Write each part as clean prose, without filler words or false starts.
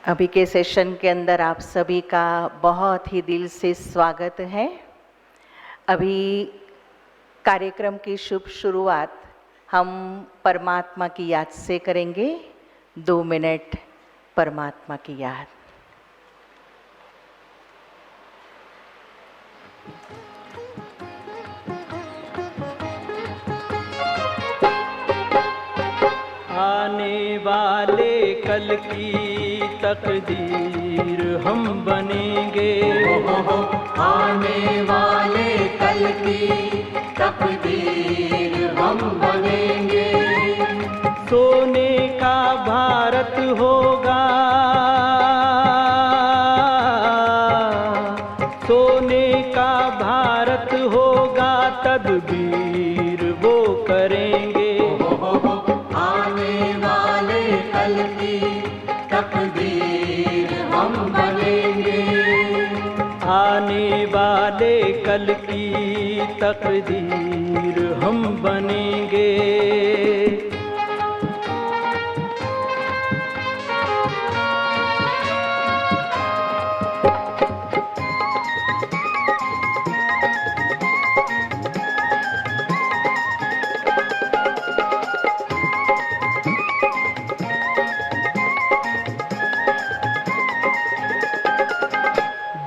अभी के सेशन के अंदर आप सभी का बहुत ही दिल से स्वागत है। अभी कार्यक्रम की शुभ शुरुआत हम परमात्मा की याद से करेंगे। 2 मिनट परमात्मा की याद। आने वाले कल की तकदीर हम बनेंगे। आने वाले कल की तकदीर हम बनेंगे। सोने का भारत होगा, सोने का भारत होगा, तदबीर वो करेंगे। आने वाले कल की तकदीर हम बनेंगे। आने वाले कल की तकदीर हम बनेंगे।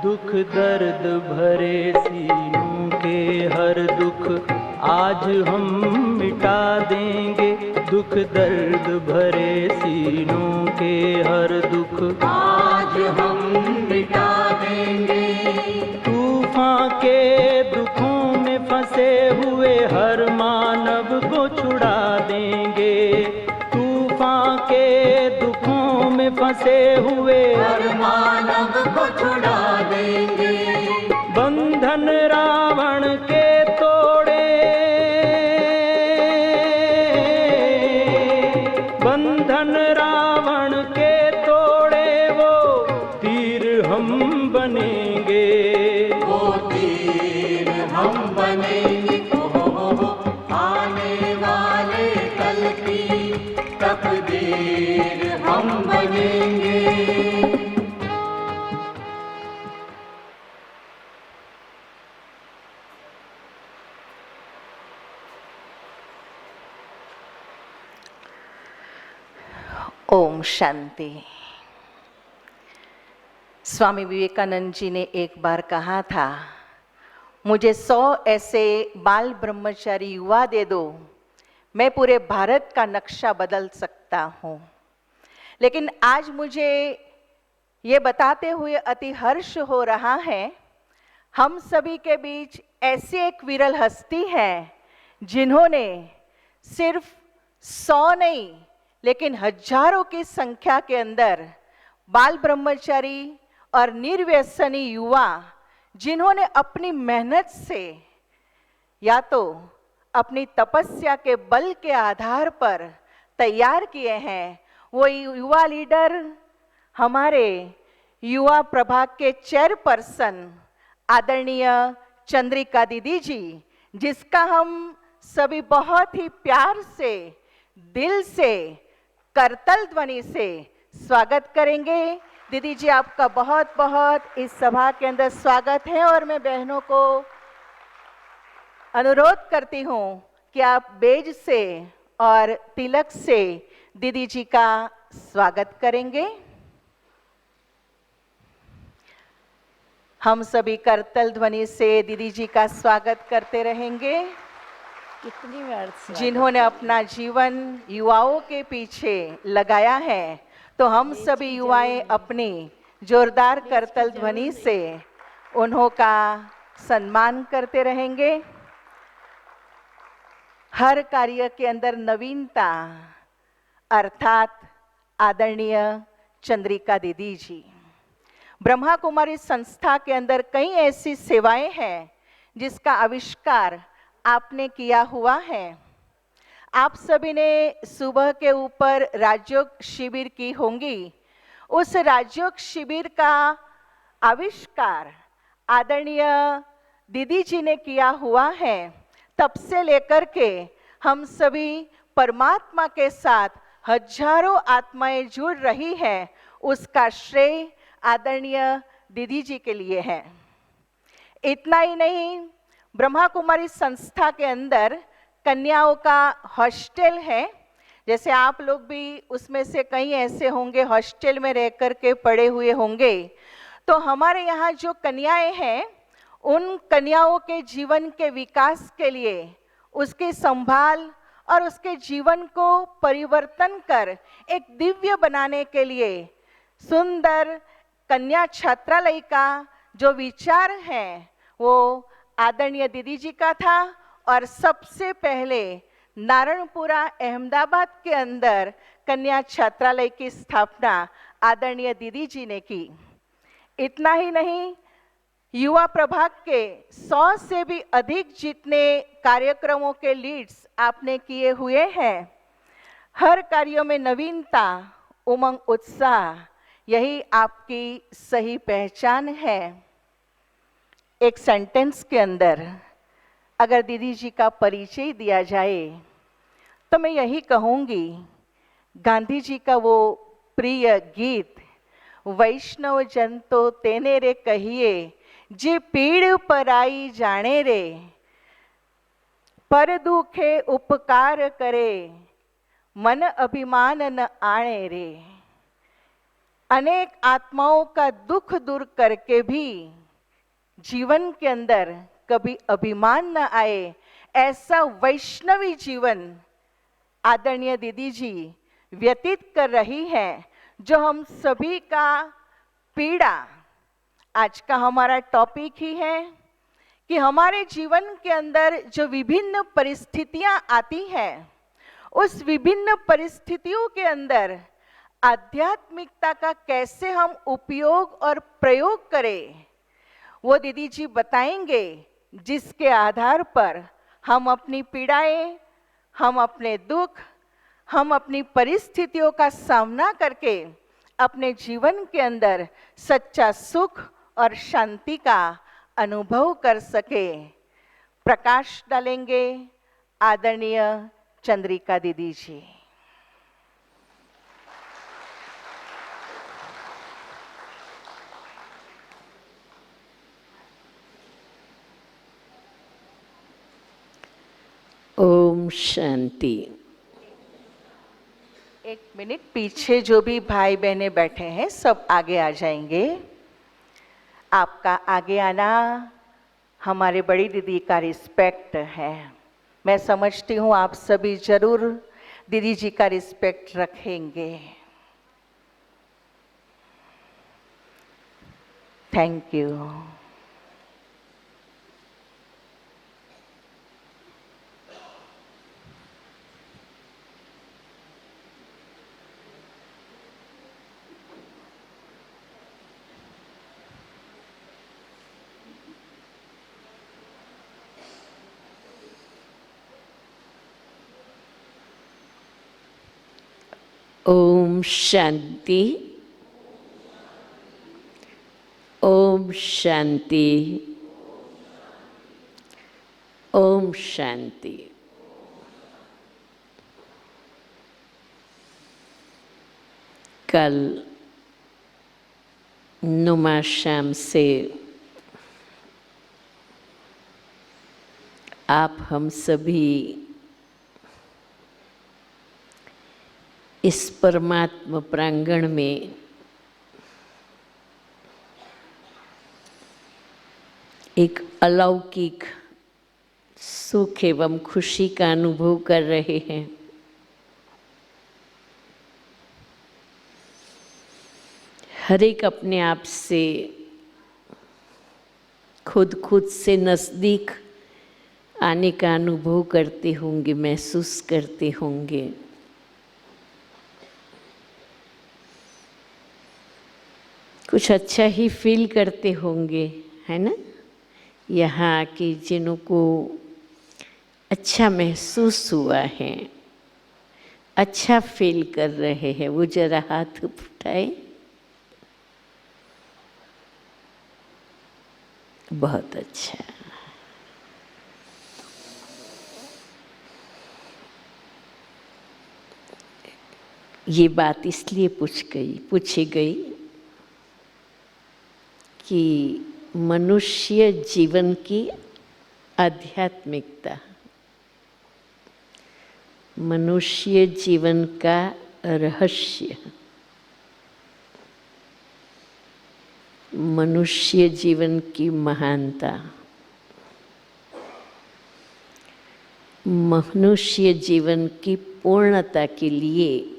दुख दर्द भरे सीनों के हर दुख आज हम मिटा देंगे। दुख दर्द भरे सीनों के हर दुख आज हम मिटा देंगे। तूफान के दुखों में फंसे हुए हर मानव को छुड़ा देंगे। तूफान के दुखों में फंसे हुए हर मानव को छुड़ा देंगे। बंधन रावण के तोड़े, बंधन रावण के तोड़े, वो तीर हम बनेंगे। वो तीर हम बनेंगे। आने वाले कल की तकदीर हम बनेंगे। ओम शांति। स्वामी विवेकानंद जी ने एक बार कहा था, मुझे 100 ऐसे बाल ब्रह्मचारी युवा दे दो, मैं पूरे भारत का नक्शा बदल सकता हूँ। लेकिन आज मुझे ये बताते हुए अति हर्ष हो रहा है, हम सभी के बीच ऐसी एक विरल हस्ती है जिन्होंने सिर्फ 100 नहीं लेकिन हजारों की संख्या के अंदर बाल ब्रह्मचारी और निर्व्यसनी युवा जिन्होंने अपनी मेहनत से या तो अपनी तपस्या के बल के आधार पर तैयार किए हैं, वो युवा लीडर हमारे युवा प्रभाग के चेयरपर्सन आदरणीय चंद्रिका दीदी जी, जिसका हम सभी बहुत ही प्यार से, दिल से, करतल ध्वनि से स्वागत करेंगे। दीदी जी, आपका बहुत बहुत इस सभा के अंदर स्वागत है और मैं बहनों को अनुरोध करती हूँ कि आप बेज से और तिलक से दीदी जी का स्वागत करेंगे। हम सभी करतल ध्वनि से दीदी जी का स्वागत करते रहेंगे, कितनी बार जिन्होंने अपना जीवन युवाओं के पीछे लगाया है। तो हम सभी युवाएं अपनी जोरदार करतल ध्वनि से उन्हों का सम्मान करते रहेंगे। हर कार्य के अंदर नवीनता अर्थात आदरणीय चंद्रिका दीदी जी। ब्रह्मा कुमारी संस्था के अंदर कई ऐसी सेवाएं हैं जिसका आविष्कार आपने किया हुआ है। आप सभी ने सुबह के ऊपर राजयोग शिविर की होंगी। उस राजयोग शिविर का आविष्कार आदरणीय दीदी जी ने किया हुआ है। तब से लेकर के हम सभी परमात्मा के साथ हजारों आत्माएं जुड़ रही हैं, उसका श्रेय आदरणीय दीदी जी के लिए है। इतना ही नहीं, ब्रह्मा कुमारी संस्था के अंदर कन्याओं का हॉस्टल है। जैसे आप लोग भी उसमें से कई ऐसे होंगे, हॉस्टल में रह कर के पढ़े हुए होंगे। तो हमारे यहाँ जो कन्याएं हैं, उन कन्याओं के जीवन के विकास के लिए, उसके संभाल और उसके जीवन को परिवर्तन कर एक दिव्य बनाने के लिए सुंदर कन्या छात्रालय का जो विचार है वो आदरणीय दीदी जी का था। और सबसे पहले नारायणपुरा अहमदाबाद के अंदर कन्या छात्रालय की स्थापना आदरणीय दीदी जी ने की। इतना ही नहीं, युवा प्रभाग के 100 से भी अधिक जितने कार्यक्रमों के लीड्स आपने किए हुए हैं। हर कार्यों में नवीनता, उमंग, उत्साह, यही आपकी सही पहचान है। एक सेंटेंस के अंदर अगर दीदी जी का परिचय दिया जाए तो मैं यही कहूँगी, गांधी जी का वो प्रिय गीत, वैष्णव जन तो तेने रे कहिए, जे पीड़ पराई जाने रे, पर दुखे उपकार करे, मन अभिमान न आने रे। अनेक आत्माओं का दुख दूर करके भी जीवन के अंदर कभी अभिमान न आए, ऐसा वैष्णवी जीवन आदरणीय दीदी जी व्यतीत कर रही हैं, जो हम सभी का पीड़ा आज का हमारा टॉपिक ही है कि हमारे जीवन के अंदर जो विभिन्न परिस्थितियां आती हैं, उस विभिन्न परिस्थितियों के अंदर आध्यात्मिकता का कैसे हम उपयोग और प्रयोग करें, वो दीदी जी बताएंगे, जिसके आधार पर हम अपनी पीड़ाएं, हम अपने दुख, हम अपनी परिस्थितियों का सामना करके अपने जीवन के अंदर सच्चा सुख और शांति का अनुभव कर सके। प्रकाश डालेंगे आदरणीय चंद्रिका दीदी जी। ओम शांति। एक मिनट, पीछे जो भी भाई बहनें बैठे हैं सब आगे आ जाएंगे। आपका आगे आना हमारे बड़ी दीदी का रिस्पेक्ट है। मैं समझती हूँ आप सभी जरूर दीदी जी का रिस्पेक्ट रखेंगे। Thank you. ओम शांति। ओम शांति। ओम शांति। कल नुमा शाम से आप हम सभी इस परमात्मा प्रांगण में एक अलौकिक सुख एवं खुशी का अनुभव कर रहे हैं। हर एक अपने आप से खुद से नज़दीक आने का अनुभव करते होंगे, महसूस करते होंगे। कुछ अच्छा ही फील करते होंगे, है ना? यहाँ आके जिन्हों को अच्छा महसूस हुआ है, अच्छा फील कर रहे हैं, वो जरा हाथ उठाए। बहुत अच्छा। ये बात इसलिए पूछी गई कि मनुष्य जीवन की आध्यात्मिकता, मनुष्य जीवन का रहस्य, मनुष्य जीवन की महानता, मनुष्य जीवन की पूर्णता के लिए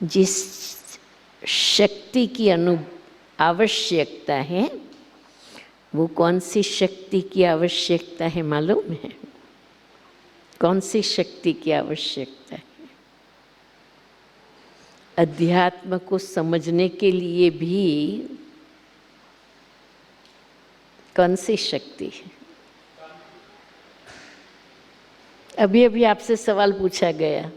जिस शक्ति की आवश्यकता है, वो कौन सी शक्ति की आवश्यकता है मालूम है? कौन सी शक्ति की आवश्यकता है? अध्यात्म को समझने के लिए भी कौन सी शक्ति है? अभी अभी आपसे सवाल पूछा गया,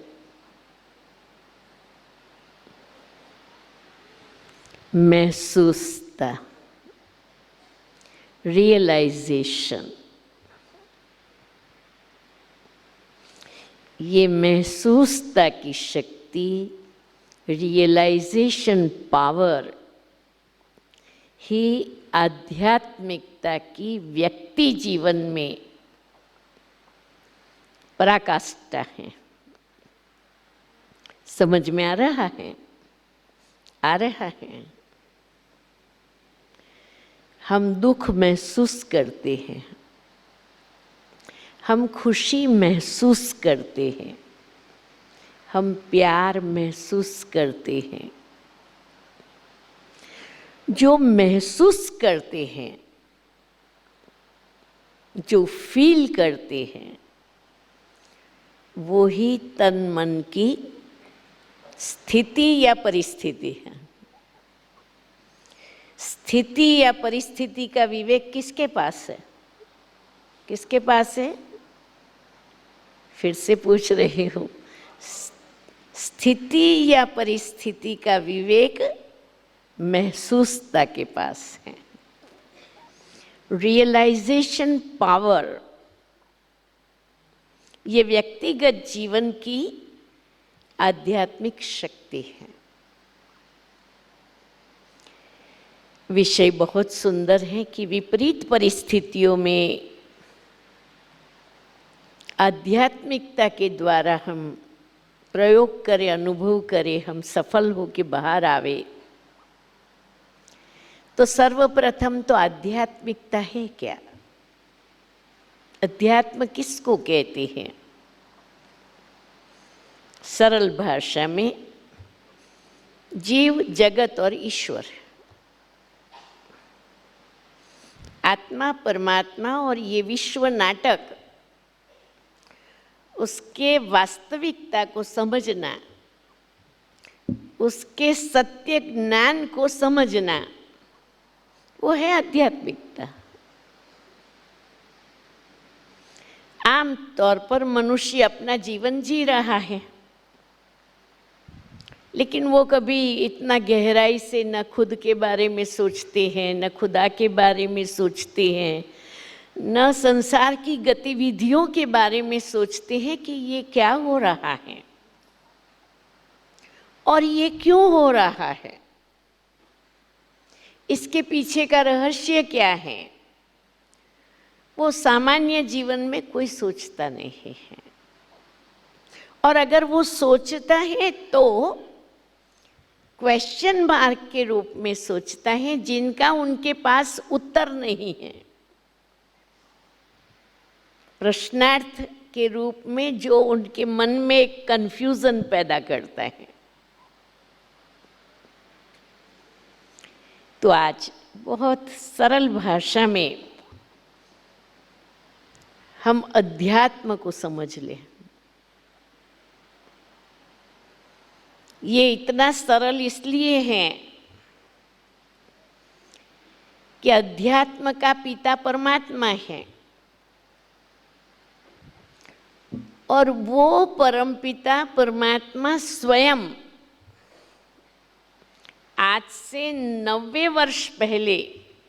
महसूसता, रियलाइजेशन। ये महसूसता की शक्ति, रियलाइजेशन पावर ही आध्यात्मिकता की व्यक्ति जीवन में पराकाष्ठा है। समझ में आ रहा है? आ रहा है। हम दुख महसूस करते हैं, हम खुशी महसूस करते हैं, हम प्यार महसूस करते हैं। जो महसूस करते हैं, जो फील करते हैं, वो ही तन मन की स्थिति या परिस्थिति है। स्थिति या परिस्थिति का विवेक किसके पास है? किसके पास है? फिर से पूछ रही हूँ, स्थिति या परिस्थिति का विवेक महसूसता के पास है। रियलाइजेशन पावर ये व्यक्तिगत जीवन की आध्यात्मिक शक्ति है। विषय बहुत सुंदर है कि विपरीत परिस्थितियों में आध्यात्मिकता के द्वारा हम प्रयोग करें, अनुभव करें, हम सफल हो के बाहर आवे, तो सर्वप्रथम तो आध्यात्मिकता है क्या? अध्यात्म किसको कहते हैं? सरल भाषा में जीव, जगत और ईश्वर। आत्मा, परमात्मा और ये विश्व नाटक, उसके वास्तविकता को समझना, उसके सत्य ज्ञान को समझना, वो है आध्यात्मिकता। आम तौर पर मनुष्य अपना जीवन जी रहा है, लेकिन वो कभी इतना गहराई से न खुद के बारे में सोचते हैं, न खुदा के बारे में सोचते हैं, न संसार की गतिविधियों के बारे में सोचते हैं कि ये क्या हो रहा है और ये क्यों हो रहा है, इसके पीछे का रहस्य क्या है। वो सामान्य जीवन में कोई सोचता नहीं है, और अगर वो सोचता है तो क्वेश्चन मार्क के रूप में सोचता है, जिनका उनके पास उत्तर नहीं है। प्रश्नार्थ के रूप में जो उनके मन में एक कंफ्यूजन पैदा करता है। तो आज बहुत सरल भाषा में हम अध्यात्म को समझ लें। ये इतना सरल इसलिए है कि अध्यात्म का पिता परमात्मा है, और वो परमपिता परमात्मा स्वयं आज से 90 वर्ष पहले,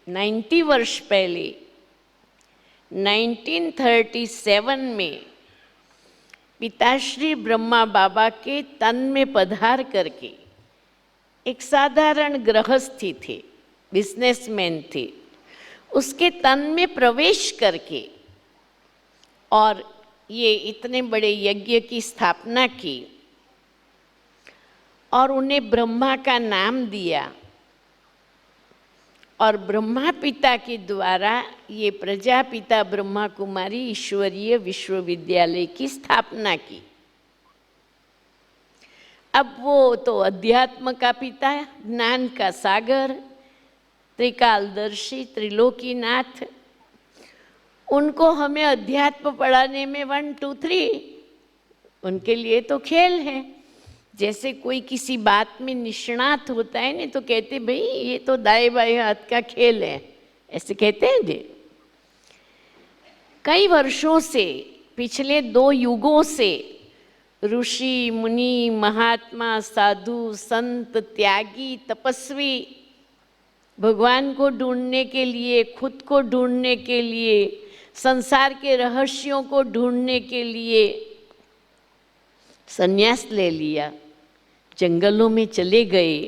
90 वर्ष पहले 1937 में पिताश्री ब्रह्मा बाबा के तन में पधार करके, एक साधारण गृहस्थी थे, बिजनेसमैन थे, उसके तन में प्रवेश करके और ये इतने बड़े यज्ञ की स्थापना की और उन्हें ब्रह्मा का नाम दिया और ब्रह्मा पिता के द्वारा ये प्रजापिता ब्रह्मा कुमारी ईश्वरीय विश्वविद्यालय की स्थापना की। अब वो तो अध्यात्म का पिता, ज्ञान का सागर, त्रिकालदर्शी, त्रिलोकीनाथ, उनको हमें अध्यात्म पढ़ाने में 1 2 3 उनके लिए तो खेल है। जैसे कोई किसी बात में निष्णात होता है ना, तो कहते भाई ये तो दाएं बाएं हाथ का खेल है, ऐसे कहते हैं जी। कई वर्षों से, पिछले 2 युगों से ऋषि मुनि, महात्मा, साधु, संत, त्यागी, तपस्वी भगवान को ढूंढने के लिए, खुद को ढूंढने के लिए, संसार के रहस्यों को ढूंढने के लिए संन्यास ले लिया, जंगलों में चले गए,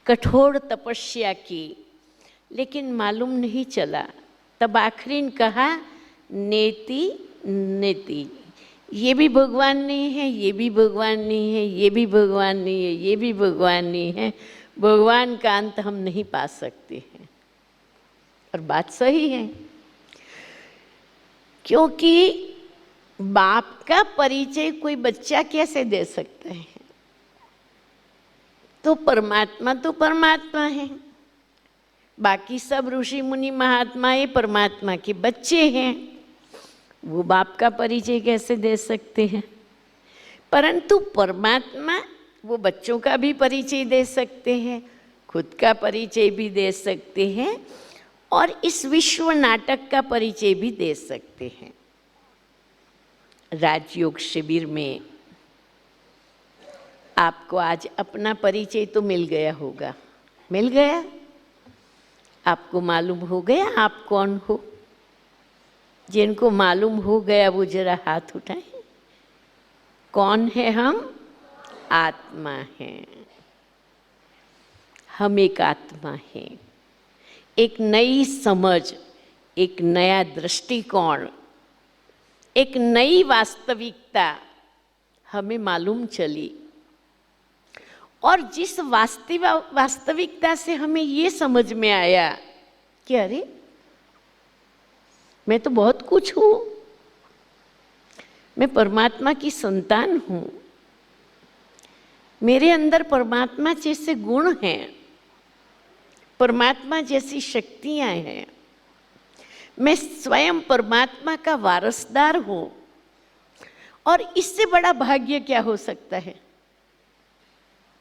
कठोर तपस्या की, लेकिन मालूम नहीं चला। तब आखिरीन कहा नेति नेति, ये भी भगवान नहीं है, ये भी भगवान नहीं है, ये भी भगवान नहीं है, ये भी भगवान नहीं है, भगवान का अंत हम नहीं पा सकते हैं। और बात सही है, क्योंकि बाप का परिचय कोई बच्चा कैसे दे सकता है? तो परमात्मा है, बाकी सब ऋषि मुनि महात्मा ये परमात्मा के बच्चे हैं, वो बाप का परिचय कैसे दे सकते हैं? परंतु परमात्मा वो बच्चों का भी परिचय दे सकते हैं, खुद का परिचय भी दे सकते हैं और इस विश्व नाटक का परिचय भी दे सकते हैं। राजयोग शिविर में आपको आज अपना परिचय तो मिल गया होगा, मिल गया? आपको मालूम हो गया आप कौन हो? जिनको मालूम हो गया वो जरा हाथ उठाएं। कौन है हम? आत्मा हैं। हम एक आत्मा हैं। एक नई समझ, एक नया दृष्टिकोण, एक नई वास्तविकता हमें मालूम चली। और जिस वास्तविकता से हमें ये समझ में आया कि अरे मैं तो बहुत कुछ हूँ, मैं परमात्मा की संतान हूँ, मेरे अंदर परमात्मा जैसे गुण हैं, परमात्मा जैसी शक्तियाँ हैं, मैं स्वयं परमात्मा का वारसदार हूँ। और इससे बड़ा भाग्य क्या हो सकता है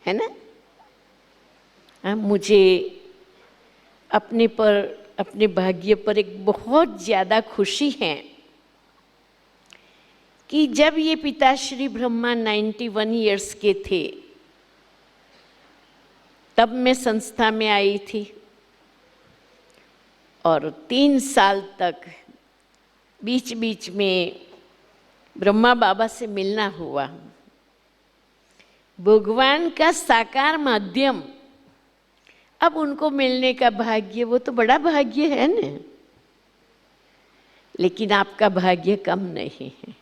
ना? मुझे अपने भाग्य पर एक बहुत ज़्यादा खुशी है कि जब ये पिताश्री ब्रह्मा 91 इयर्स के थे, तब मैं संस्था में आई थी और 3 साल तक बीच बीच में ब्रह्मा बाबा से मिलना हुआ। भगवान का साकार माध्यम, अब उनको मिलने का भाग्य, वो तो बड़ा भाग्य है ना। लेकिन आपका भाग्य कम नहीं है।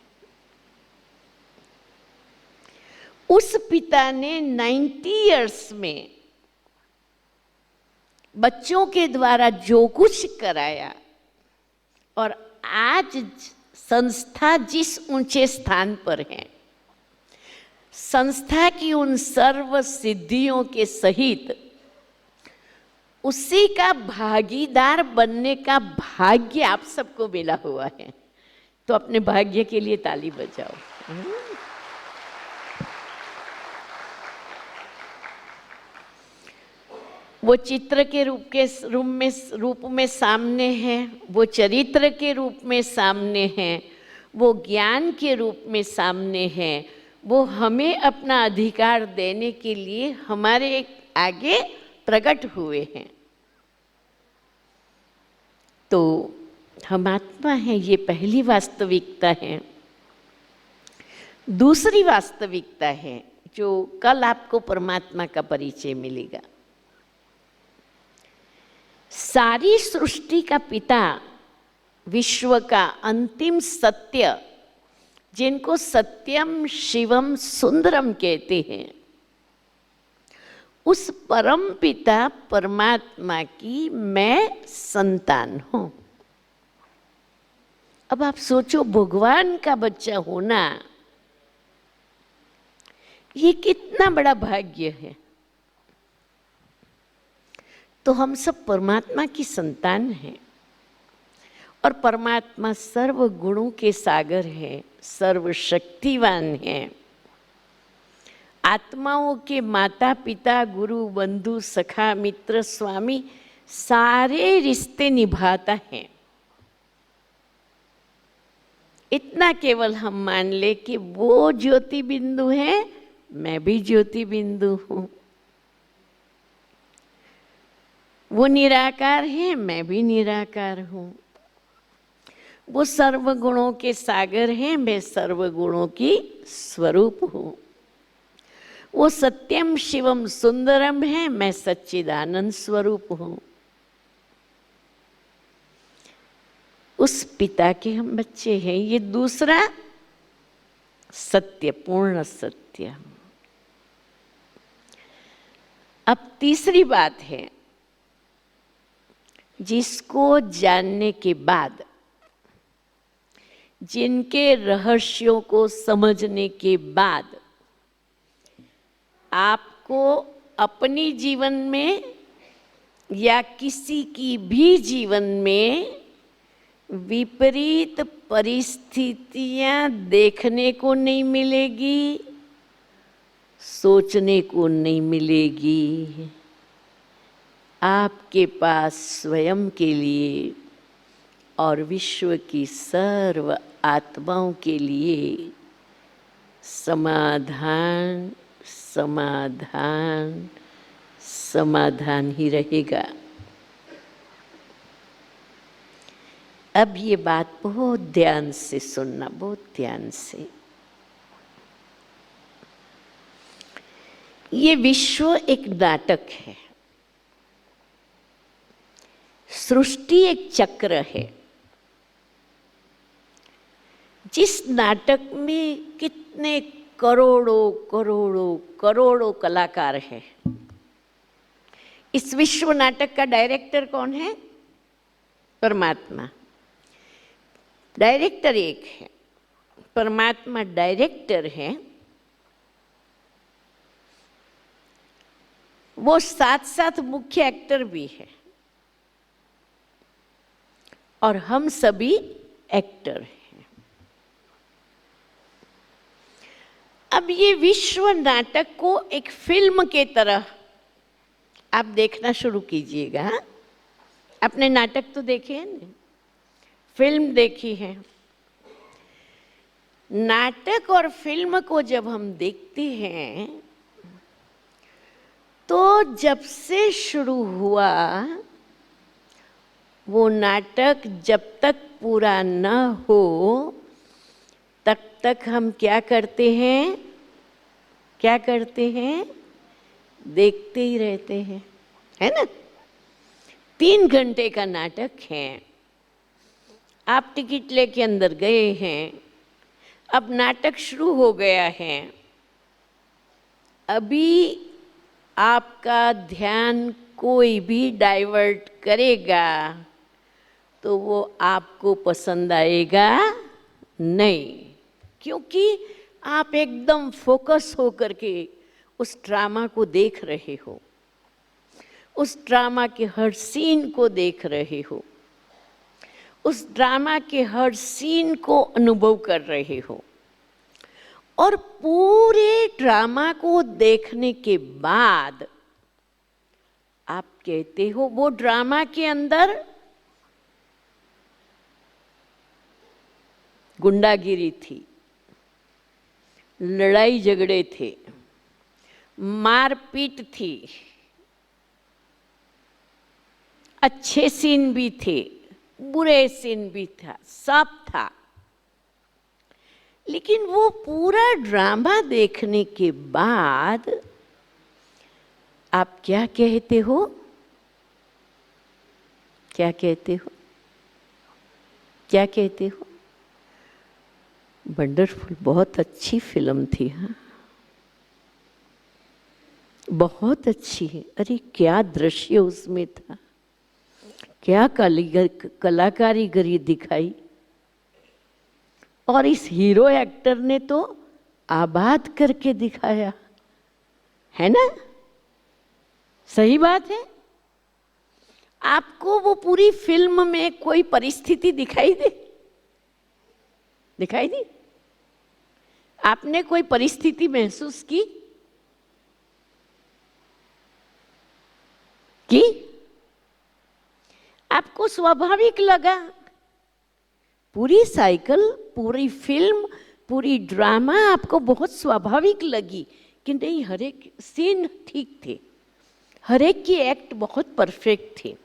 उस पिता ने 90 इयर्स में बच्चों के द्वारा जो कुछ कराया, और आज संस्था जिस ऊंचे स्थान पर है, संस्था की उन सर्व सिद्धियों के सहित उसी का भागीदार बनने का भाग्य आप सबको मिला हुआ है। तो अपने भाग्य के लिए ताली बजाओ। वो चित्र के रूप में सामने है, वो चरित्र के रूप में सामने है, वो ज्ञान के रूप में सामने है, वो हमें अपना अधिकार देने के लिए हमारे आगे प्रकट हुए हैं। तो हम आत्मा हैं, ये पहली वास्तविकता है। दूसरी वास्तविकता है जो कल आपको परमात्मा का परिचय मिलेगा। सारी सृष्टि का पिता, विश्व का अंतिम सत्य, जिनको सत्यम शिवम सुंदरम कहते हैं, उस परम पिता परमात्मा की मैं संतान हूं। अब आप सोचो, भगवान का बच्चा होना ये कितना बड़ा भाग्य है। तो हम सब परमात्मा की संतान हैं और परमात्मा सर्व गुणों के सागर है, सर्वशक्तिवान है, आत्माओं के माता पिता, गुरु, बंधु, सखा, मित्र, स्वामी सारे रिश्ते निभाता है। इतना केवल हम मान ले कि वो ज्योति बिंदु है, मैं भी ज्योति बिंदु हूं। वो निराकार है, मैं भी निराकार हूं। वो सर्वगुणों के सागर हैं, मैं सर्वगुणों की स्वरूप हूं। वो सत्यम शिवम सुंदरम है, मैं सच्चिदानंद स्वरूप हूं। उस पिता के हम बच्चे हैं। ये दूसरा सत्य, पूर्ण सत्य। अब तीसरी बात है, जिसको जानने के बाद, जिनके रहस्यों को समझने के बाद आपको अपनी जीवन में या किसी की भी जीवन में विपरीत परिस्थितियां देखने को नहीं मिलेगी, सोचने को नहीं मिलेगी। आपके पास स्वयं के लिए और विश्व की सर्व आत्माओं के लिए समाधान, समाधान, समाधान ही रहेगा। अब ये बात बहुत ध्यान से सुनना, बहुत ध्यान से। ये विश्व एक नाटक है, सृष्टि एक चक्र है। जिस नाटक में कितने करोड़ों करोड़ों करोड़ों कलाकार हैं। इस विश्व नाटक का डायरेक्टर कौन है? परमात्मा। डायरेक्टर एक है, परमात्मा डायरेक्टर है। वो साथ साथ मुख्य एक्टर भी है और हम सभी एक्टर हैं। अब ये विश्व नाटक को एक फिल्म के तरह आप देखना शुरू कीजिएगा। आपने नाटक तो देखे हैं ना, फिल्म देखी है। नाटक और फिल्म को जब हम देखते हैं तो जब से शुरू हुआ वो नाटक जब तक पूरा न हो तब तक हम क्या करते हैं? क्या करते हैं? देखते ही रहते हैं, है ना? 3 घंटे का नाटक है, आप टिकट लेके अंदर गए हैं, अब नाटक शुरू हो गया है। अभी आपका ध्यान कोई भी डाइवर्ट करेगा तो वो आपको पसंद आएगा नहीं, क्योंकि आप एकदम फोकस होकर के उस ड्रामा को देख रहे हो, उस ड्रामा के हर सीन को देख रहे हो, उस ड्रामा के हर सीन को अनुभव कर रहे हो। और पूरे ड्रामा को देखने के बाद आप कहते हो वो ड्रामा के अंदर गुंडागिरी थी, लड़ाई झगड़े थे, मारपीट थी, अच्छे सीन भी थे, बुरे सीन भी था, सब था। लेकिन वो पूरा ड्रामा देखने के बाद आप क्या कहते हो? क्या कहते हो? क्या कहते हो? वंडरफुल, बहुत अच्छी फिल्म थी। हाँ, बहुत अच्छी है। अरे क्या दृश्य उसमें था, क्या कलाकारीगरी दिखाई। और इस हीरो एक्टर ने तो आबाद करके दिखाया है ना। सही बात है। आपको वो पूरी फिल्म में कोई परिस्थिति दिखाई दे? दिखाई दी? आपने कोई परिस्थिति महसूस की? आपको स्वाभाविक लगा? पूरी साइकिल, पूरी फिल्म, पूरी ड्रामा आपको बहुत स्वाभाविक लगी कि नहीं, हर एक सीन ठीक थे, हर एक की एक्ट बहुत परफेक्ट थी,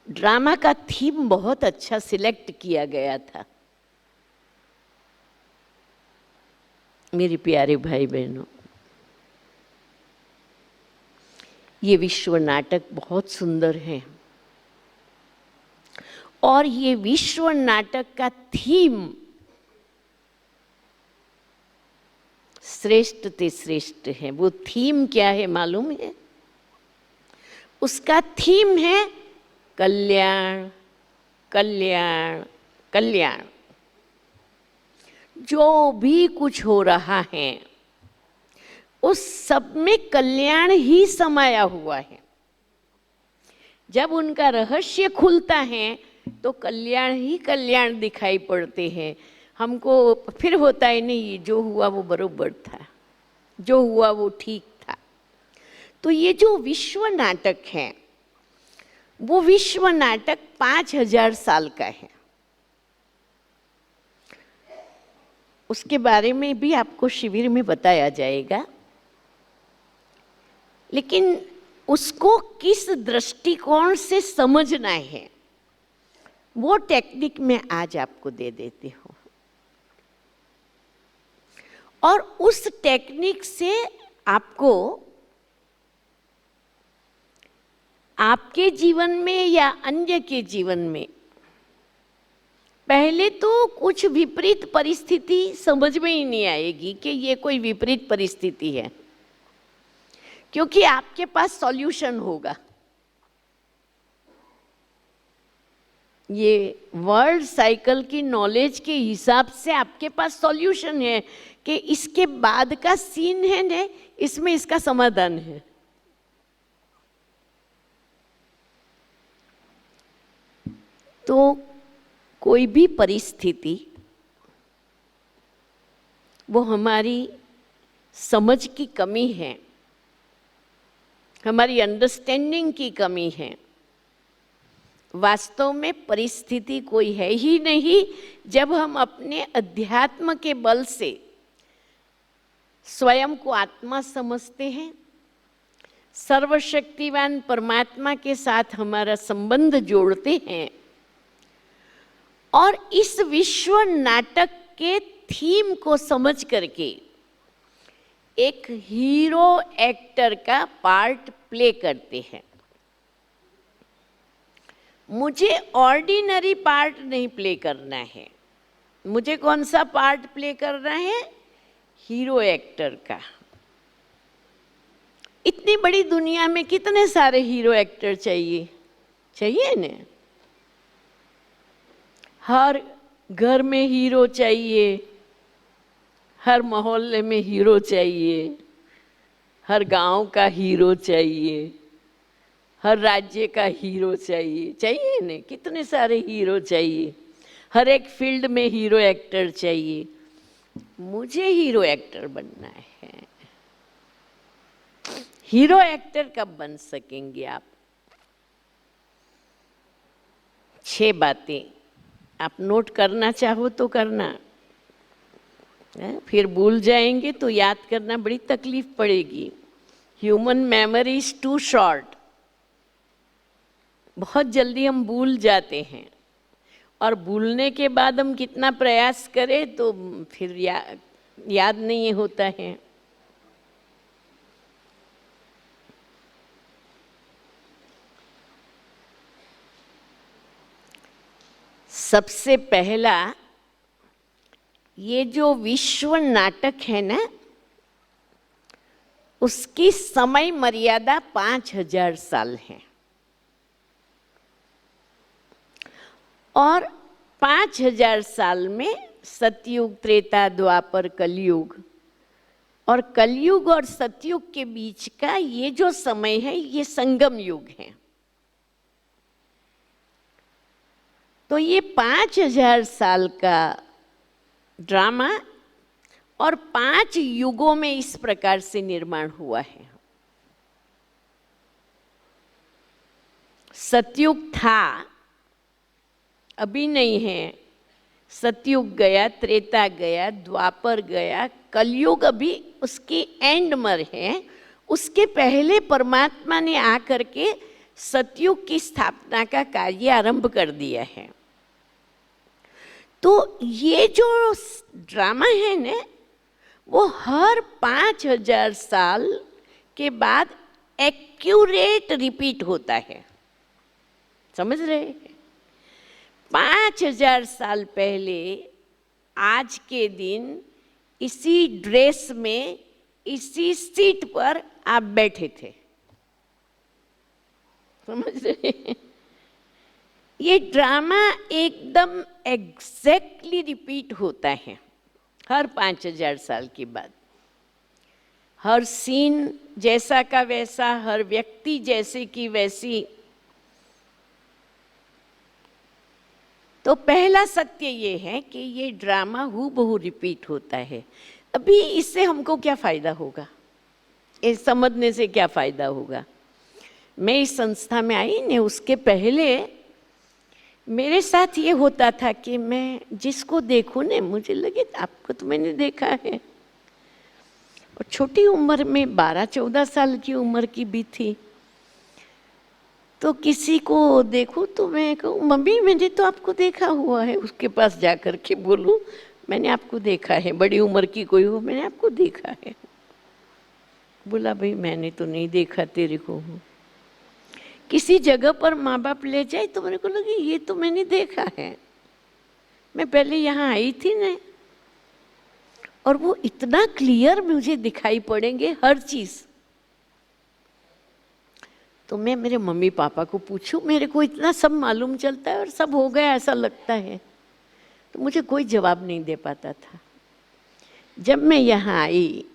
ड्रामा का थीम बहुत अच्छा सिलेक्ट किया गया था। मेरे प्यारे भाई बहनों, ये विश्व नाटक बहुत सुंदर है और ये विश्व नाटक का थीम श्रेष्ठ ते श्रेष्ठ है। वो थीम क्या है मालूम है? उसका थीम है कल्याण, कल्याण, कल्याण। जो भी कुछ हो रहा है उस सब में कल्याण ही समाया हुआ है। जब उनका रहस्य खुलता है तो कल्याण ही कल्याण दिखाई पड़ते हैं हमको। फिर होता है नहीं, जो हुआ वो बरोबर था, जो हुआ वो ठीक था। तो ये जो विश्व नाटक है वो विश्व नाटक 5000 साल का है। उसके बारे में भी आपको शिविर में बताया जाएगा, लेकिन उसको किस दृष्टिकोण से समझना है वो टेक्निक मैं आज आपको दे देती हूँ। और उस टेक्निक से आपको आपके जीवन में या अन्य के जीवन में पहले तो कुछ विपरीत परिस्थिति समझ में ही नहीं आएगी कि ये कोई विपरीत परिस्थिति है, क्योंकि आपके पास सॉल्यूशन होगा। ये वर्ल्ड साइकिल की नॉलेज के हिसाब से आपके पास सॉल्यूशन है कि इसके बाद का सीन है ना, इसमें इसका समाधान है। तो कोई भी परिस्थिति वो हमारी समझ की कमी है, हमारी अंडरस्टैंडिंग की कमी है। वास्तव में परिस्थिति कोई है ही नहीं। जब हम अपने अध्यात्म के बल से स्वयं को आत्मा समझते हैं, सर्वशक्तिवान परमात्मा के साथ हमारा संबंध जोड़ते हैं और इस विश्व नाटक के थीम को समझ करके एक हीरो एक्टर का पार्ट प्ले करते हैं। मुझे ऑर्डिनरी पार्ट नहीं प्ले करना है, मुझे कौन सा पार्ट प्ले करना है? हीरो एक्टर का। इतनी बड़ी दुनिया में कितने सारे हीरो एक्टर चाहिए? चाहिए ना। हर घर में हीरो चाहिए, हर मोहल्ले में हीरो चाहिए, हर गांव का हीरो चाहिए, हर राज्य का हीरो चाहिए। चाहिए ना, कितने सारे हीरो चाहिए। हर एक फील्ड में हीरो एक्टर चाहिए। मुझे हीरो एक्टर बनना है। हीरो एक्टर कब बन सकेंगे आप? 6 बातें आप नोट करना चाहो तो करना, फिर भूल जाएंगे तो याद करना बड़ी तकलीफ पड़ेगी। Human memory is too short. बहुत जल्दी हम भूल जाते हैं और भूलने के बाद हम कितना प्रयास करें तो फिर याद नहीं होता है। सबसे पहला ये जो विश्व नाटक है ना, उसकी समय मर्यादा 5000 साल है और 5000 साल में सतयुग, त्रेता, द्वापर, कलयुग, और कलयुग और सतयुग के बीच का ये जो समय है ये संगम युग है। तो ये 5000 साल का ड्रामा और 5 युगों में इस प्रकार से निर्माण हुआ है। सतयुग था, अभी नहीं है। सतयुग गया, त्रेता गया, द्वापर गया, कलयुग अभी उसकी एंड में है। उसके पहले परमात्मा ने आकर के सतयुग की स्थापना का कार्य आरंभ कर दिया है। तो ये जो ड्रामा है ना, वो हर 5000 साल के बाद एक्यूरेट रिपीट होता है। समझ रहे हैं? 5000 साल पहले आज के दिन इसी ड्रेस में, इसी सीट पर आप बैठे थे। समझ रहे हैं? ये ड्रामा एकदम एग्जैक्टली रिपीट होता है हर 5000 साल के बाद। हर सीन जैसा का वैसा, हर व्यक्ति जैसे की वैसी। तो पहला सत्य ये है कि ये ड्रामा हूबहू रिपीट होता है। अभी इससे हमको क्या फ़ायदा होगा? ये समझने से क्या फ़ायदा होगा? मैं इस संस्था में आई ने, उसके पहले मेरे साथ ये होता था कि मैं जिसको देखूं ने, मुझे लगे आपको तो मैंने देखा है। और छोटी उम्र में 12-14 साल की उम्र की भी थी, तो किसी को देखूं तो मैं कहूँ मम्मी मैंने तो आपको देखा हुआ है। उसके पास जा कर के बोलूँ मैंने आपको देखा है, बड़ी उम्र की कोई हो, मैंने आपको देखा है। बोला भाई मैंने तो नहीं देखा तेरे को। किसी जगह पर माँ बाप ले जाए तो मेरे को लगे ये तो मैंने देखा है, मैं पहले यहाँ आई थी ना। और वो इतना क्लियर मुझे दिखाई पड़ेंगे हर चीज़। तो मैं मेरे मम्मी पापा को पूछूं, मेरे को इतना सब मालूम चलता है और सब हो गया ऐसा लगता है, तो मुझे कोई जवाब नहीं दे पाता था। जब मैं यहाँ आई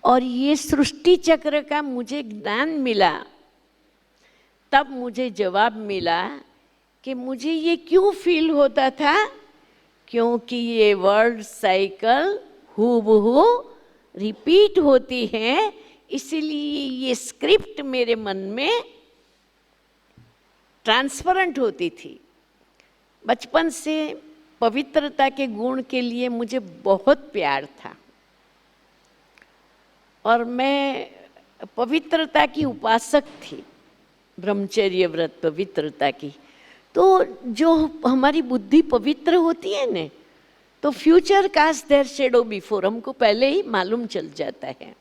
और ये सृष्टि चक्र का मुझे ज्ञान मिला, तब मुझे जवाब मिला कि मुझे ये क्यों फील होता था, क्योंकि ये वर्ल्ड साइकिल हूबहू रिपीट होती है। इसीलिए ये स्क्रिप्ट मेरे मन में ट्रांसपेरेंट होती थी। बचपन से पवित्रता के गुण के लिए मुझे बहुत प्यार था और मैं पवित्रता की उपासक थी, ब्रह्मचर्य व्रत पवित्रता की। तो जो हमारी बुद्धि पवित्र होती है ने, तो future cast their shadow before, हमको पहले ही मालूम चल जाता है।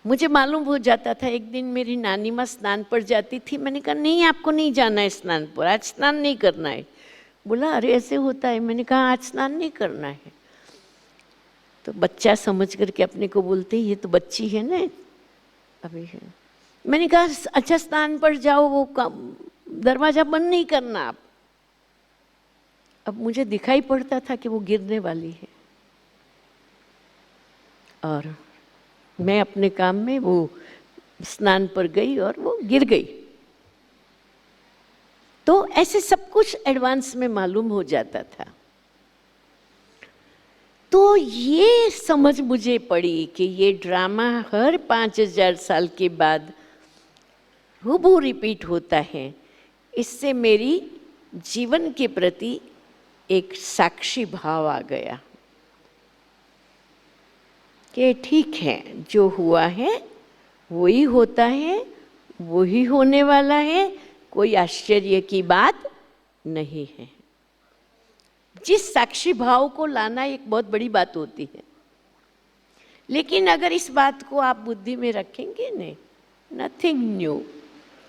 मुझे मालूम हो जाता था। एक दिन मेरी नानी माँ स्नान पर जाती थी, मैंने कहा नहीं आपको नहीं जाना है स्नान पर, आज स्नान नहीं करना है। बोला अरे ऐसे होता है? मैंने कहा आज स्नान नहीं करना है। तो बच्चा समझ करके अपने को बोलते ये तो बच्ची है ना अभी है। मैंने कहा अच्छा स्नान पर जाओ, वो दरवाजा बंद नहीं करना आप। अब मुझे दिखाई पड़ता था कि वो गिरने वाली है और मैं अपने काम में वो स्नान पर गई और वो गिर गई। तो ऐसे सब कुछ एडवांस में मालूम हो जाता था। तो ये समझ मुझे पड़ी कि ये ड्रामा हर 5000 साल के बाद हूबहू रिपीट होता है। इससे मेरी जीवन के प्रति एक साक्षी भाव आ गया कि ठीक है, जो हुआ है वही होता है, वही होने वाला है। कोई आश्चर्य की बात नहीं है। जिस साक्षी भाव को लाना एक बहुत बड़ी बात होती है, लेकिन अगर इस बात को आप बुद्धि में रखेंगे नहीं, नथिंग न्यू,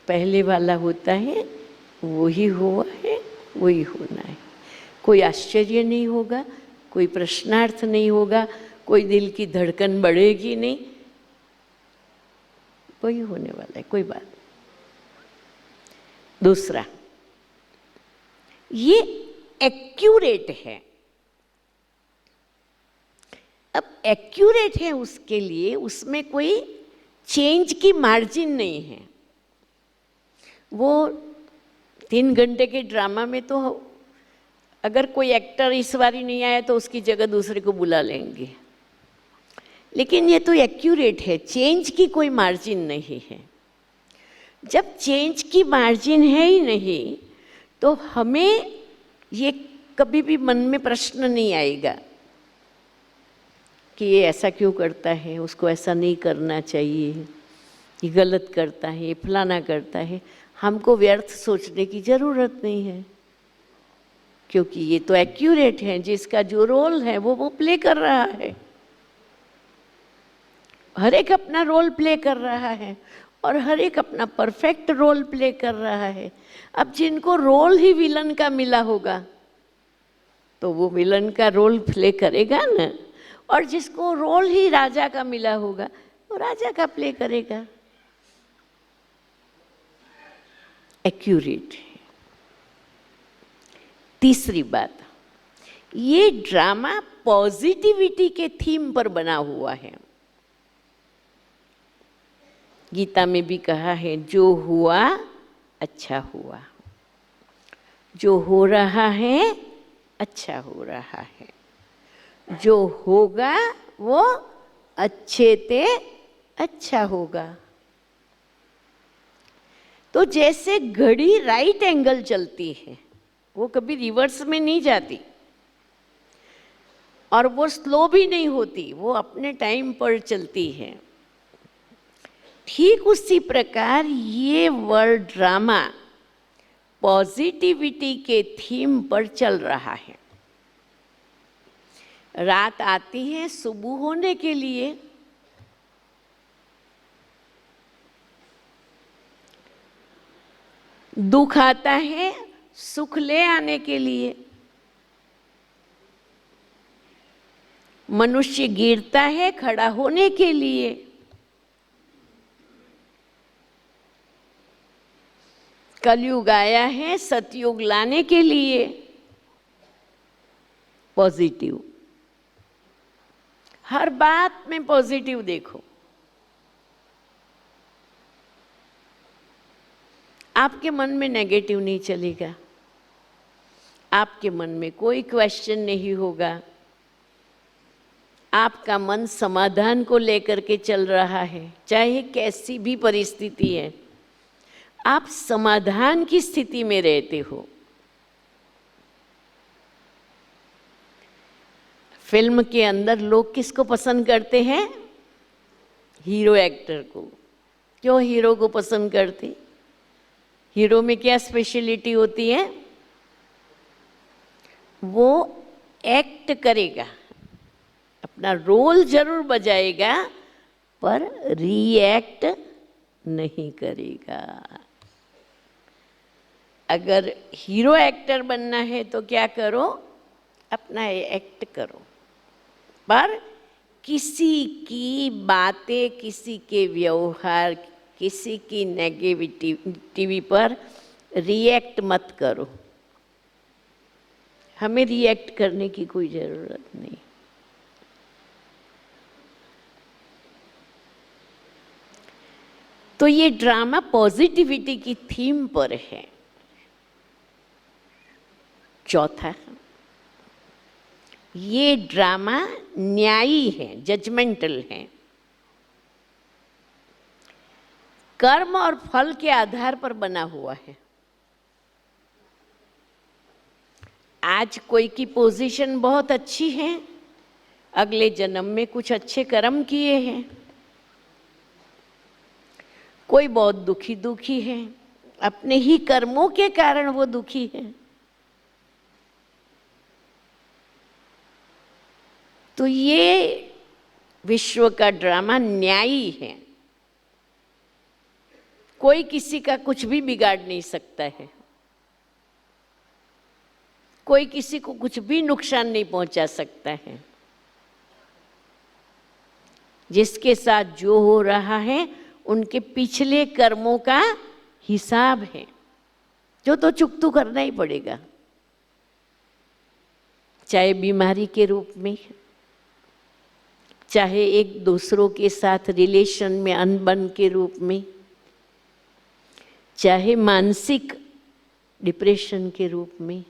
पहले वाला होता है, वही हुआ है, वही होना है। कोई आश्चर्य नहीं होगा, कोई प्रश्नार्थ नहीं होगा, कोई दिल की धड़कन बढ़ेगी नहीं, वही होने वाला है, कोई बात। दूसरा, ये एक्यूरेट है। अब एक्यूरेट है उसके लिए उसमें कोई चेंज की मार्जिन नहीं है। वो 3 घंटे के ड्रामा में तो अगर कोई एक्टर इस बारी नहीं आया तो उसकी जगह दूसरे को बुला लेंगे, लेकिन ये तो एक्यूरेट है, चेंज की कोई मार्जिन नहीं है। जब चेंज की मार्जिन है ही नहीं तो हमें ये कभी भी मन में प्रश्न नहीं आएगा कि ये ऐसा क्यों करता है, उसको ऐसा नहीं करना चाहिए, ये गलत करता है, ये फलाना करता है। हमको व्यर्थ सोचने की ज़रूरत नहीं है, क्योंकि ये तो एक्यूरेट है, जिसका जो रोल है वो प्ले कर रहा है। हर एक अपना रोल प्ले कर रहा है और हर एक अपना परफेक्ट रोल प्ले कर रहा है। अब जिनको रोल ही विलन का मिला होगा तो वो विलन का रोल प्ले करेगा ना, और जिसको रोल ही राजा का मिला होगा वो राजा का प्ले करेगा। एक्यूरेट है। तीसरी बात, ये ड्रामा पॉजिटिविटी के थीम पर बना हुआ है। गीता में भी कहा है, जो हुआ अच्छा हुआ, जो हो रहा है अच्छा हो रहा है, जो होगा वो अच्छे ते अच्छा होगा। तो जैसे घड़ी राइट एंगल चलती है, वो कभी रिवर्स में नहीं जाती और वो स्लो भी नहीं होती, वो अपने टाइम पर चलती है। ठीक उसी प्रकार ये वर्ल्ड ड्रामा पॉजिटिविटी के थीम पर चल रहा है। रात आती है सुबह होने के लिए, दुख आता है सुख ले आने के लिए, मनुष्य गिरता है खड़ा होने के लिए, कलयुग आया है सतयुग लाने के लिए। पॉजिटिव, हर बात में पॉजिटिव देखो। आपके मन में नेगेटिव नहीं चलेगा, आपके मन में कोई क्वेश्चन नहीं होगा, आपका मन समाधान को लेकर के चल रहा है। चाहे कैसी भी परिस्थिति है, आप समाधान की स्थिति में रहते हो। फिल्म के अंदर लोग किसको पसंद करते हैं? हीरो एक्टर को। क्यों हीरो को पसंद करते? हीरो में क्या स्पेशलिटी होती है? वो एक्ट करेगा, अपना रोल जरूर बजाएगा पर रिएक्ट नहीं करेगा। अगर हीरो एक्टर बनना है तो क्या करो? अपना एक्ट करो, पर किसी की बातें, किसी के व्यवहार, किसी की नेगेटिविटी पर रिएक्ट मत करो। हमें रिएक्ट करने की कोई ज़रूरत नहीं। तो ये ड्रामा पॉजिटिविटी की थीम पर है। चौथा, ये ड्रामा न्यायी है, जजमेंटल है। कर्म और फल के आधार पर बना हुआ है। आज कोई की पोजीशन बहुत अच्छी है, अगले जन्म में कुछ अच्छे कर्म किए हैं। कोई बहुत दुखी है, अपने ही कर्मों के कारण वो दुखी है। तो ये विश्व का ड्रामा न्यायी है, कोई किसी का कुछ भी बिगाड़ नहीं सकता है, कोई किसी को कुछ भी नुकसान नहीं पहुंचा सकता है। जिसके साथ जो हो रहा है उनके पिछले कर्मों का हिसाब है, जो तो चुकतू करना ही पड़ेगा, चाहे बीमारी के रूप में, चाहे एक दूसरों के साथ रिलेशन में अनबन के रूप में, चाहे मानसिक डिप्रेशन के रूप में।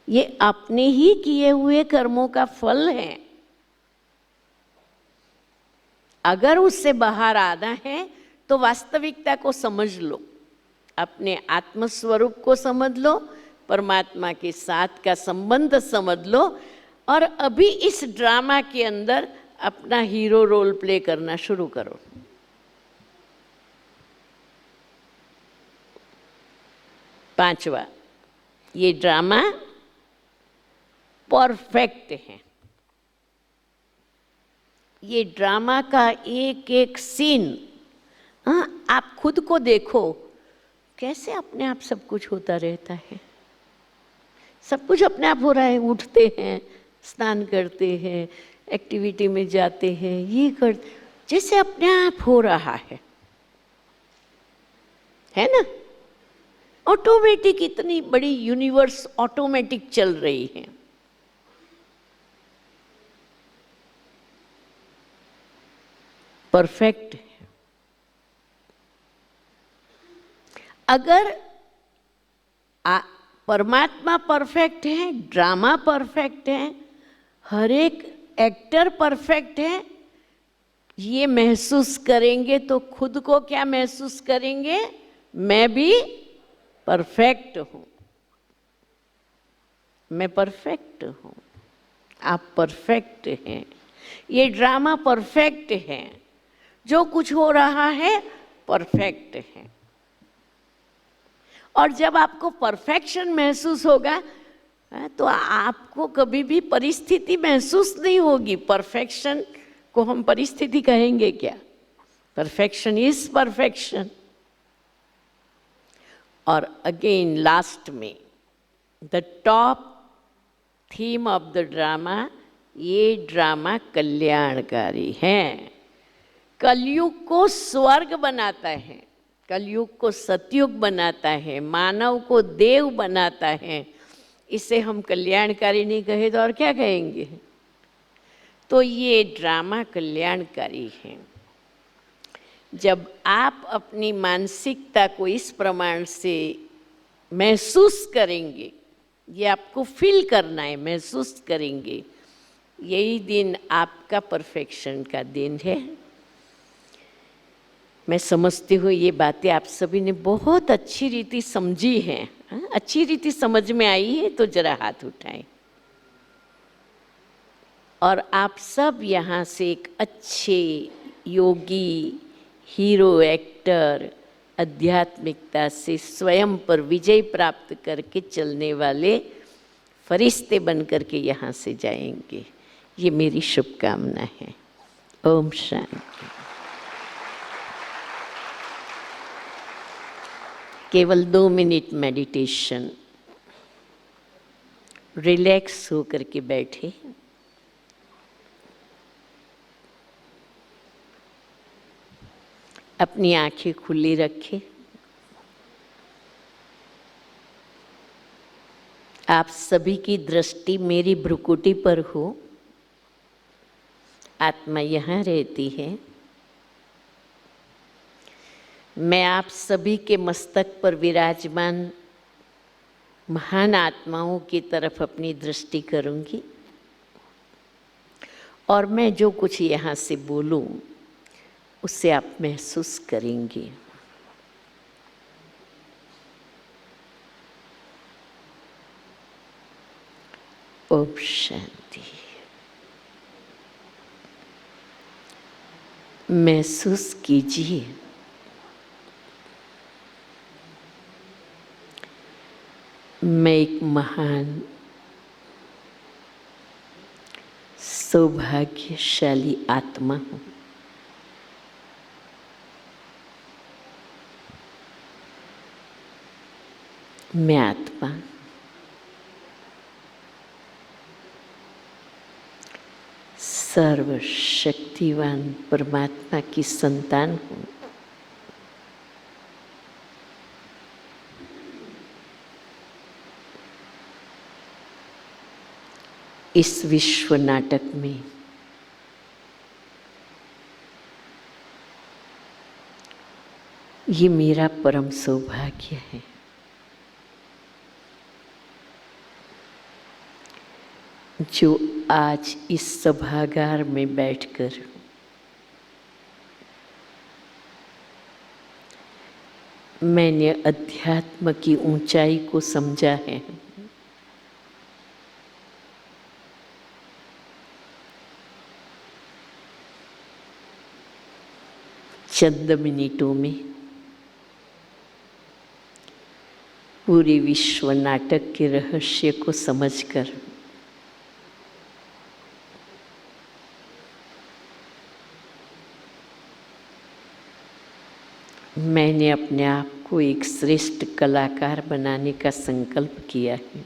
ये अपने ही किए हुए कर्मों का फल है। अगर उससे बाहर आना है तो वास्तविकता को समझ लो, अपने आत्मस्वरूप को समझ लो, परमात्मा के साथ का संबंध समझ लो, और अभी इस ड्रामा के अंदर अपना हीरो रोल प्ले करना शुरू करो। पांचवा, ये ड्रामा परफेक्ट है। ये ड्रामा का एक एक सीन, हाँ, आप खुद को देखो कैसे अपने आप सब कुछ होता रहता है। सब कुछ अपने आप हो रहा है, उठते हैं, स्नान करते हैं, एक्टिविटी में जाते हैं, ये करते, जैसे अपने आप हो रहा है ना। ऑटोमेटिक, इतनी बड़ी यूनिवर्स ऑटोमेटिक चल रही है। परफेक्ट है। अगर परमात्मा परफेक्ट है, ड्रामा परफेक्ट है, हर एक एक्टर परफेक्ट है, ये महसूस करेंगे तो खुद को क्या महसूस करेंगे? मैं भी परफेक्ट हूँ, मैं परफेक्ट हूँ, आप परफेक्ट हैं। ये ड्रामा परफेक्ट है, जो कुछ हो रहा है परफेक्ट है। और जब आपको परफेक्शन महसूस होगा तो आपको कभी भी परिस्थिति महसूस नहीं होगी। परफेक्शन को हम परिस्थिति कहेंगे क्या? Perfection is perfection. और अगेन लास्ट में the top theme of the drama, ये ड्रामा कल्याणकारी है, कलयुग को स्वर्ग बनाता है, कलयुग को सतयुग बनाता है, मानव को देव बनाता है। इसे हम कल्याणकारी नहीं कहे तो और क्या कहेंगे? तो ये ड्रामा कल्याणकारी है। जब आप अपनी मानसिकता को इस प्रमाण से महसूस करेंगे, ये आपको फील करना है, महसूस करेंगे, यही दिन आपका परफेक्शन का दिन है। मैं समझती हूँ ये बातें आप सभी ने बहुत अच्छी रीति समझी हैं। अच्छी रीति समझ में आई है तो जरा हाथ उठाएं। और आप सब यहाँ से एक अच्छे योगी, हीरो एक्टर, आध्यात्मिकता से स्वयं पर विजय प्राप्त करके चलने वाले फरिश्ते बन करके यहाँ से जाएंगे, ये मेरी शुभकामना है। ओम शांति। केवल 2 मिनट मेडिटेशन, रिलैक्स होकर के बैठे, अपनी आंखें खुली रखें। आप सभी की दृष्टि मेरी भ्रुकुटी पर हो। आत्मा यहाँ रहती है। मैं आप सभी के मस्तक पर विराजमान महान आत्माओं की तरफ अपनी दृष्टि करूंगी और मैं जो कुछ यहाँ से बोलूं उससे आप महसूस करेंगे। ओम शांति। महसूस कीजिए मैं एक महान सौभाग्यशाली आत्मा हूँ। मैं आत्मा सर्वशक्तिवान परमात्मा की संतान हूँ। इस विश्व नाटक में ये मेरा परम सौभाग्य है। जो आज इस सभागार में बैठकर मैंने अध्यात्म की ऊंचाई को समझा है। चंद मिनटों में पूरे विश्व नाटक के रहस्य को समझकर मैंने अपने आप को एक श्रेष्ठ कलाकार बनाने का संकल्प किया है।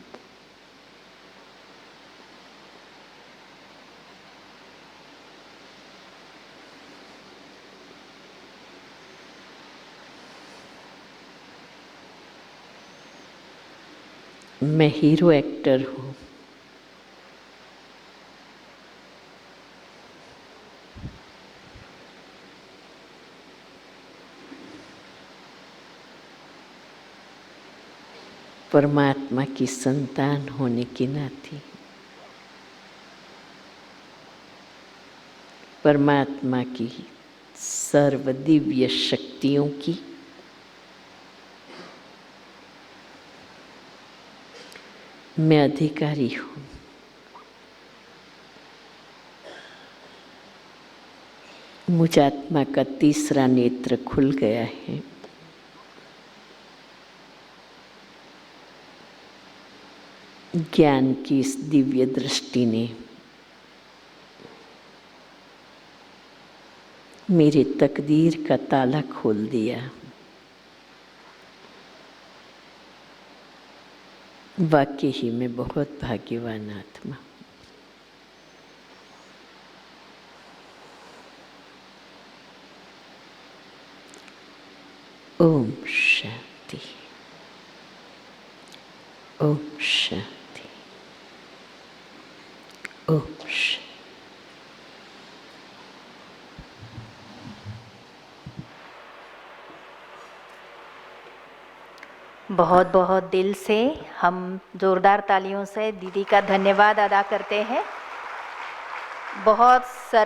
मैं हीरो एक्टर हूँ। परमात्मा की संतान होने के नाते परमात्मा की सर्वदिव्य शक्तियों की मैं अधिकारी हूँ। मुझ आत्मा का तीसरा नेत्र खुल गया है। ज्ञान की इस दिव्य दृष्टि ने मेरे तकदीर का ताला खोल दिया। वाकई ही मैं बहुत भाग्यवान आत्मा। ओम शांति, ओम शांति, ओम शांति। बहुत बहुत दिल से हम जोरदार तालियों से दीदी का धन्यवाद अदा करते हैं। बहुत